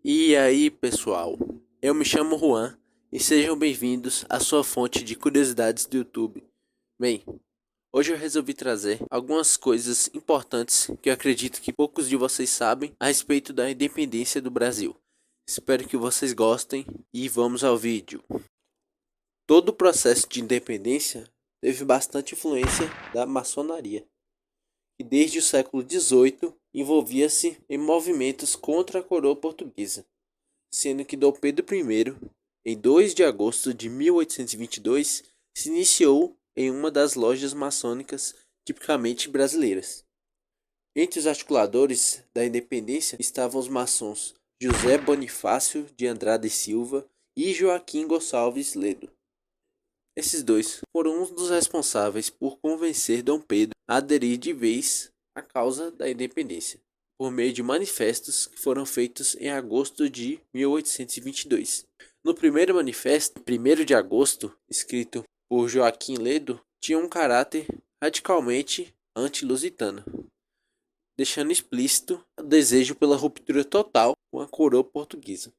E aí, pessoal? Eu me chamo Juan e sejam bem-vindos à sua fonte de curiosidades do YouTube. Bem, hoje eu resolvi trazer algumas coisas importantes que eu acredito que poucos de vocês sabem a respeito da independência do Brasil. Espero que vocês gostem e vamos ao vídeo. Todo o processo de independência teve bastante influência da maçonaria, que desde o século XVIII envolvia-se em movimentos contra a coroa portuguesa, sendo que Dom Pedro I, em 2 de agosto de 1822, se iniciou em uma das lojas maçônicas tipicamente brasileiras. Entre os articuladores da independência estavam os maçons José Bonifácio de Andrade e Silva e Joaquim Gonçalves Ledo. Esses dois foram um dos responsáveis por convencer Dom Pedro a aderir de vez à causa da independência, por meio de manifestos que foram feitos em agosto de 1822. No primeiro manifesto, 1º de agosto, escrito por Joaquim Ledo, tinha um caráter radicalmente anti-lusitano, deixando explícito o desejo pela ruptura total com a coroa portuguesa.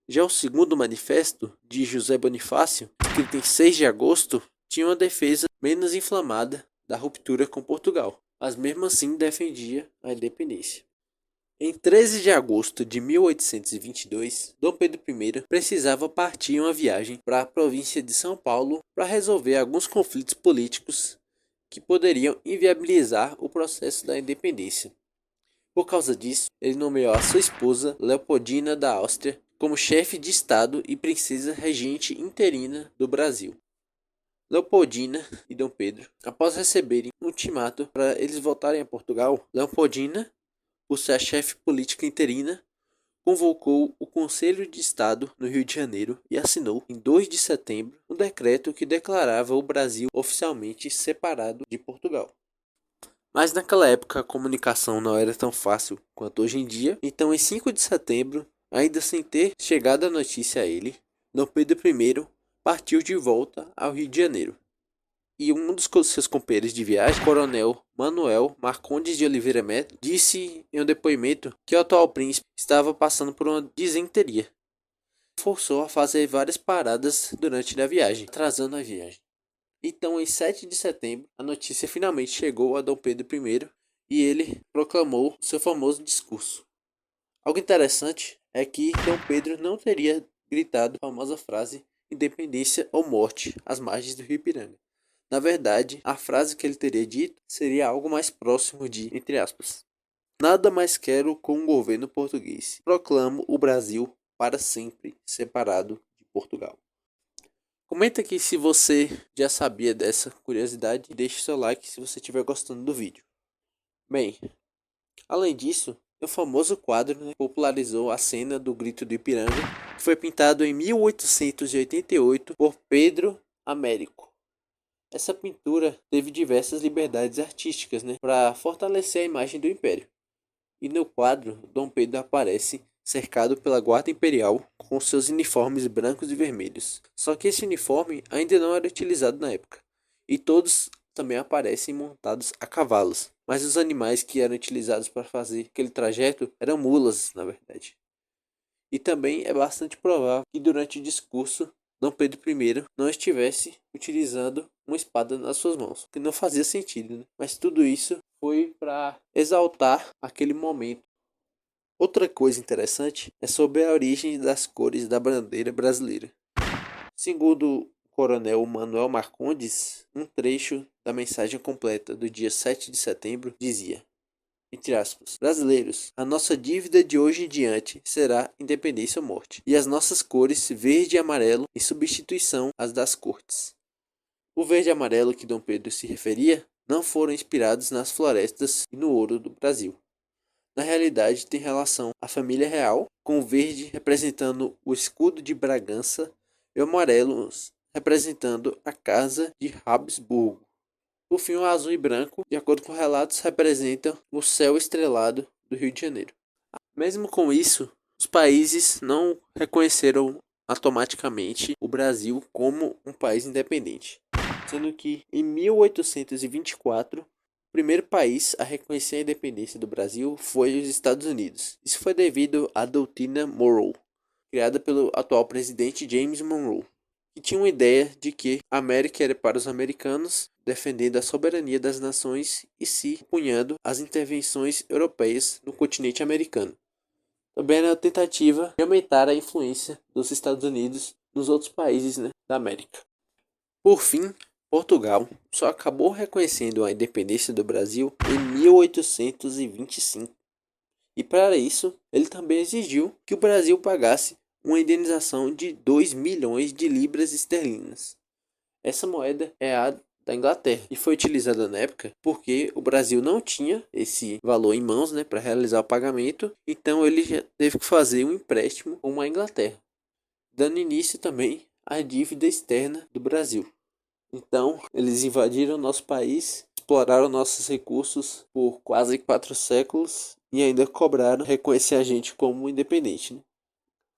Já o segundo manifesto, de José Bonifácio, escrito em 6 de agosto, tinha uma defesa menos inflamada da ruptura com Portugal, mas mesmo assim defendia a independência. Em 13 de agosto de 1822, Dom Pedro I precisava partir em uma viagem para a província de São Paulo para resolver alguns conflitos políticos que poderiam inviabilizar o processo da independência. Por causa disso, ele nomeou a sua esposa, Leopoldina da Áustria, como chefe de Estado e princesa regente interina do Brasil. Leopoldina e Dom Pedro, após receberem um ultimato para eles voltarem a Portugal, Leopoldina, por ser a chefe política interina, convocou o Conselho de Estado no Rio de Janeiro e assinou, em 2 de setembro, um decreto que declarava o Brasil oficialmente separado de Portugal. Mas naquela época a comunicação não era tão fácil quanto hoje em dia, então em 5 de setembro, ainda sem ter chegado a notícia a ele, Dom Pedro I partiu de volta ao Rio de Janeiro. E um dos seus companheiros de viagem, Coronel Manuel Marcondes de Oliveira Neto, disse em um depoimento que o atual príncipe estava passando por uma disenteria. Forçou a fazer várias paradas durante a viagem, atrasando a viagem. Então, em 7 de setembro, a notícia finalmente chegou a Dom Pedro I e ele proclamou seu famoso discurso. Algo interessante é que Dom Pedro não teria gritado a famosa frase "Independência ou morte" às margens do Rio Ipiranga. Na verdade, a frase que ele teria dito seria algo mais próximo de, entre aspas, "Nada mais quero com o governo português. Proclamo o Brasil para sempre separado de Portugal." Comenta aqui se você já sabia dessa curiosidade e deixe seu like se você estiver gostando do vídeo. Bem, além disso, o famoso quadro popularizou a cena do Grito do Ipiranga, que foi pintado em 1888 por Pedro Américo. Essa pintura teve diversas liberdades artísticas, para fortalecer a imagem do Império. E no quadro, Dom Pedro aparece cercado pela guarda imperial com seus uniformes brancos e vermelhos. Só que esse uniforme ainda não era utilizado na época. E todos também aparecem montados a cavalos. Mas os animais que eram utilizados para fazer aquele trajeto eram mulas, na verdade. E também é bastante provável que durante o discurso Dom Pedro I não estivesse utilizando uma espada nas suas mãos, que não fazia sentido, Mas tudo isso foi para exaltar aquele momento. Outra coisa interessante é sobre a origem das cores da bandeira brasileira. Segundo o coronel Manuel Marcondes, um trecho da mensagem completa do dia 7 de setembro dizia, entre aspas, "Brasileiros, a nossa dívida de hoje em diante será independência ou morte, e as nossas cores verde e amarelo em substituição às das cortes." O verde e amarelo que Dom Pedro se referia não foram inspirados nas florestas e no ouro do Brasil. Na realidade, tem relação à família real, com o verde representando o escudo de Bragança e o amarelo representando a casa de Habsburgo. Por fim, o azul e branco, de acordo com relatos, representam o céu estrelado do Rio de Janeiro. Mesmo com isso, os países não reconheceram automaticamente o Brasil como um país independente, sendo que em 1824, primeiro país a reconhecer a independência do Brasil foi os Estados Unidos. Isso foi devido à doutrina Monroe, criada pelo atual presidente James Monroe, que tinha uma ideia de que a América era para os americanos, defendendo a soberania das nações e se opunhando às intervenções europeias no continente americano. Também era uma tentativa de aumentar a influência dos Estados Unidos nos outros países, da América. Por fim, Portugal só acabou reconhecendo a independência do Brasil em 1825. E para isso, ele também exigiu que o Brasil pagasse uma indenização de 2 milhões de libras esterlinas. Essa moeda é a da Inglaterra e foi utilizada na época porque o Brasil não tinha esse valor em mãos, para realizar o pagamento, então ele já teve que fazer um empréstimo com a Inglaterra, dando início também à dívida externa do Brasil. Então, eles invadiram nosso país, exploraram nossos recursos por quase 4 séculos e ainda cobraram reconhecer a gente como independente,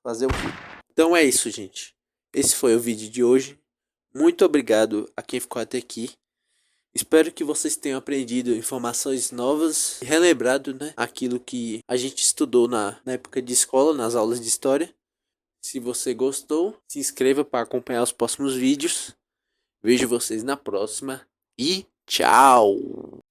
Fazer o quê? Então é isso, gente. Esse foi o vídeo de hoje. Muito obrigado a quem ficou até aqui. Espero que vocês tenham aprendido informações novas e relembrado, aquilo que a gente estudou na época de escola, nas aulas de história. Se você gostou, se inscreva para acompanhar os próximos vídeos. Vejo vocês na próxima e tchau!